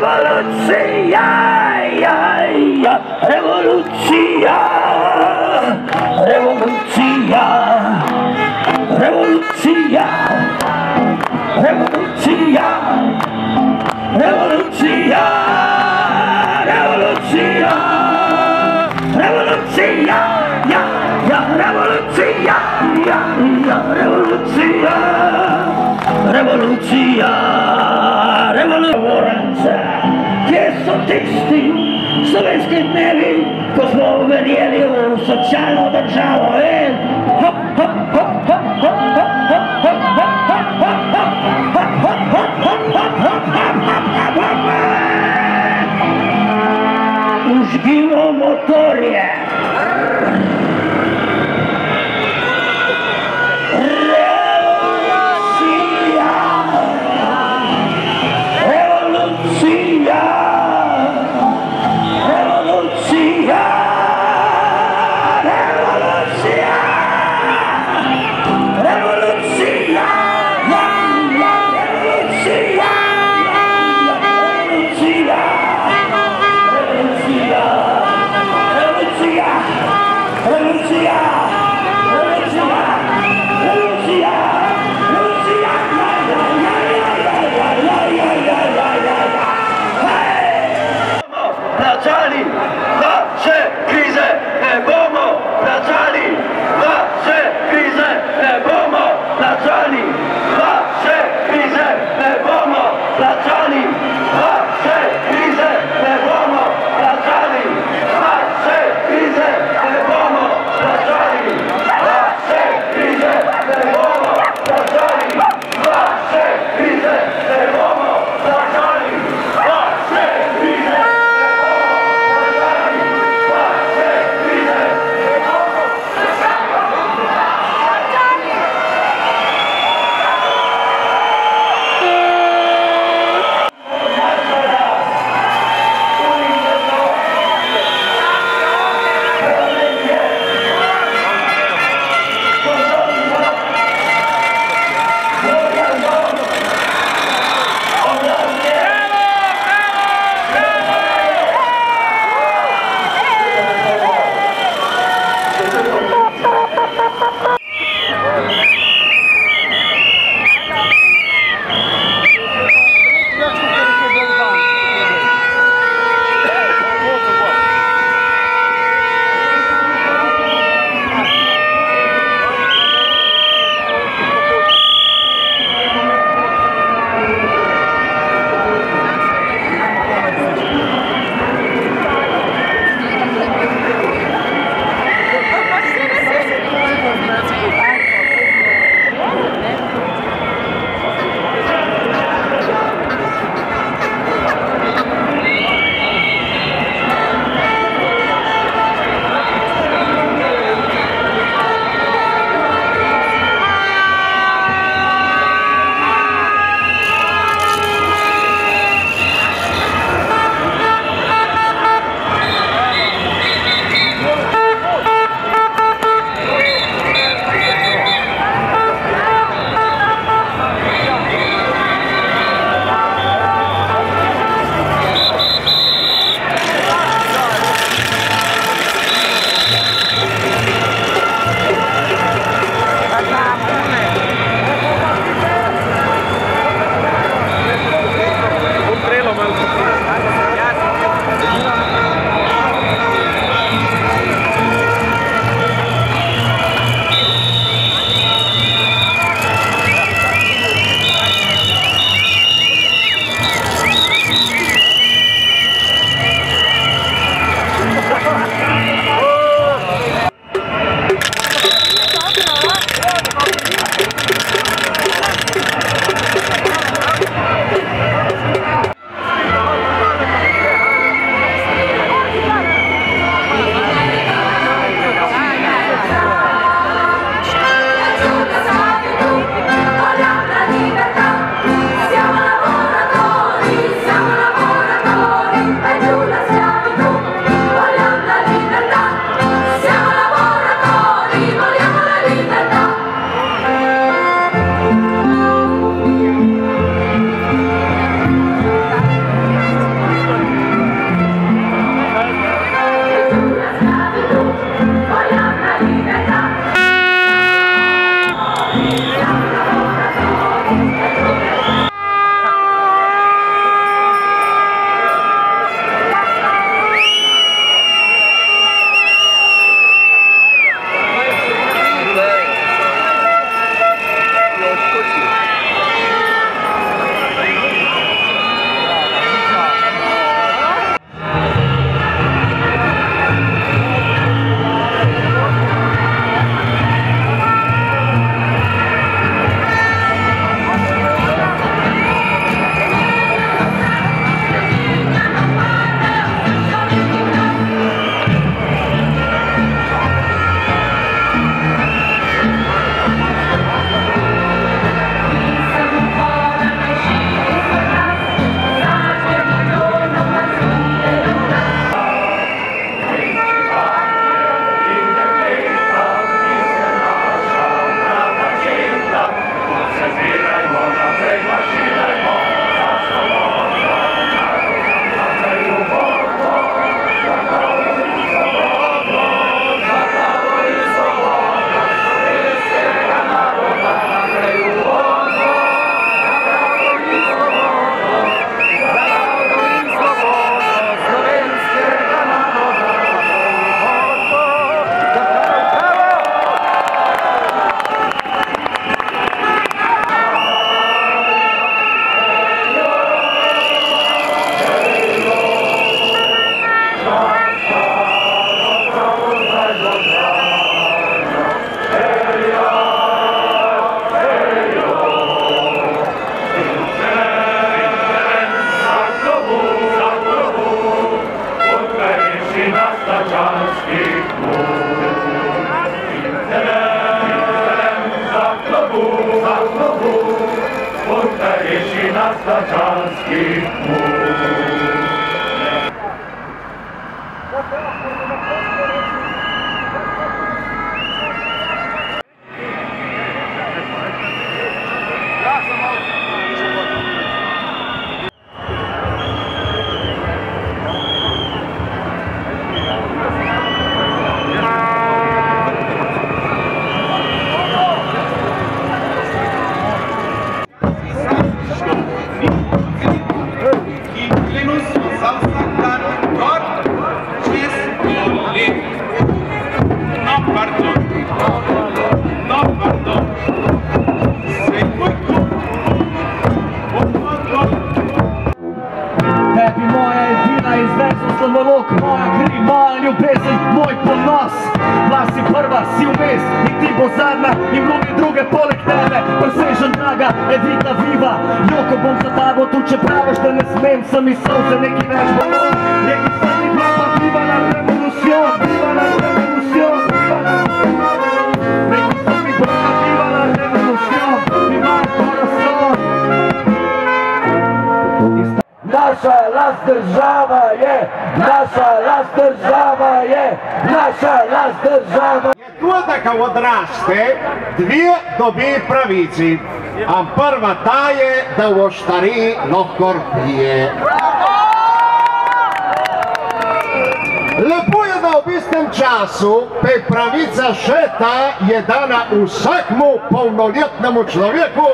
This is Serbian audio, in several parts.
Rewolucja, rewolucja, rewolucja, rewolucja, rewolucja, rewolucja, rewolucja, rewolucja, rewolucja, rewolucja, rewolucja, rewolucja. Gdzie są teksty slovenskej dnevi, ko smo verjeli v socialno državo in hop, hop, hop, hop, hop, hop, hop, hop, hop, hop, hop, hop, hop, hop, užgimo motorje. Staczanskich mur. Tebi moja edina izvečna slavolok, moja kri, moja ljubezen, moj ponos. Bila si prva, si vmes in ti bo zadnja in mnogi druge poleg tebe. Presežen draga, Evita viva, Joko bom za tabo tu, če praviš, da ne smem, sem iz solze neki več bo. Reki sami papa, viva la revolucion, viva la revolucion, viva la revolucion. Reki sami papa, viva la revolucion, viva la corazon. Naša last država je, naša last država je, naša last država je. Tudi, ko odraste, dve dobi pravici. A prva ta je, da v oštari lahko pije. Lepo je, da v istem času, pa pravica še ta je dana vsakmu polnoletnemu človeku,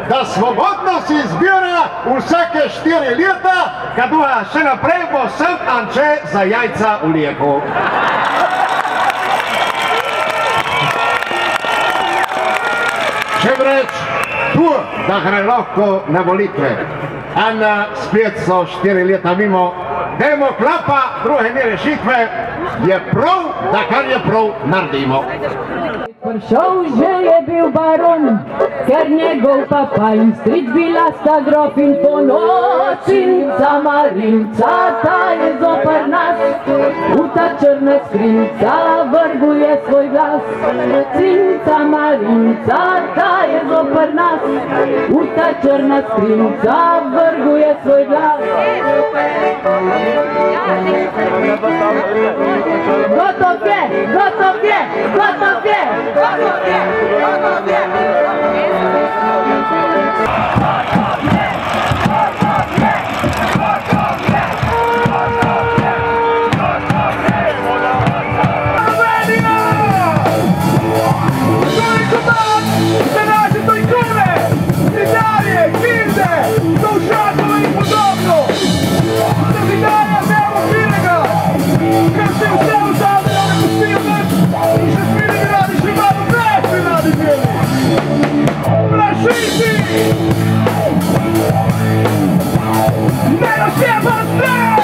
da svobodno si izbira vsake 4 leta, kaduha še naprej bo sem Anče za jajca v lijeku. Če vreč, tu, da gre lahko na volitve, a spet so 4 leta mimo, dajmo klapa, druge ni rešitve, je prav, da kar je prav, naredimo. Prišel že je bil baron, ker njegov papa in stric bila sta grof in ponočinca Marinca, ta je zoper nas, v ta črna skrinca vrguje svoj glas. Cinca Marinca, ta je zoper nas, v ta črna skrinca vrguje svoj glas. Gotov je, gotov je, gotov je! Menos się was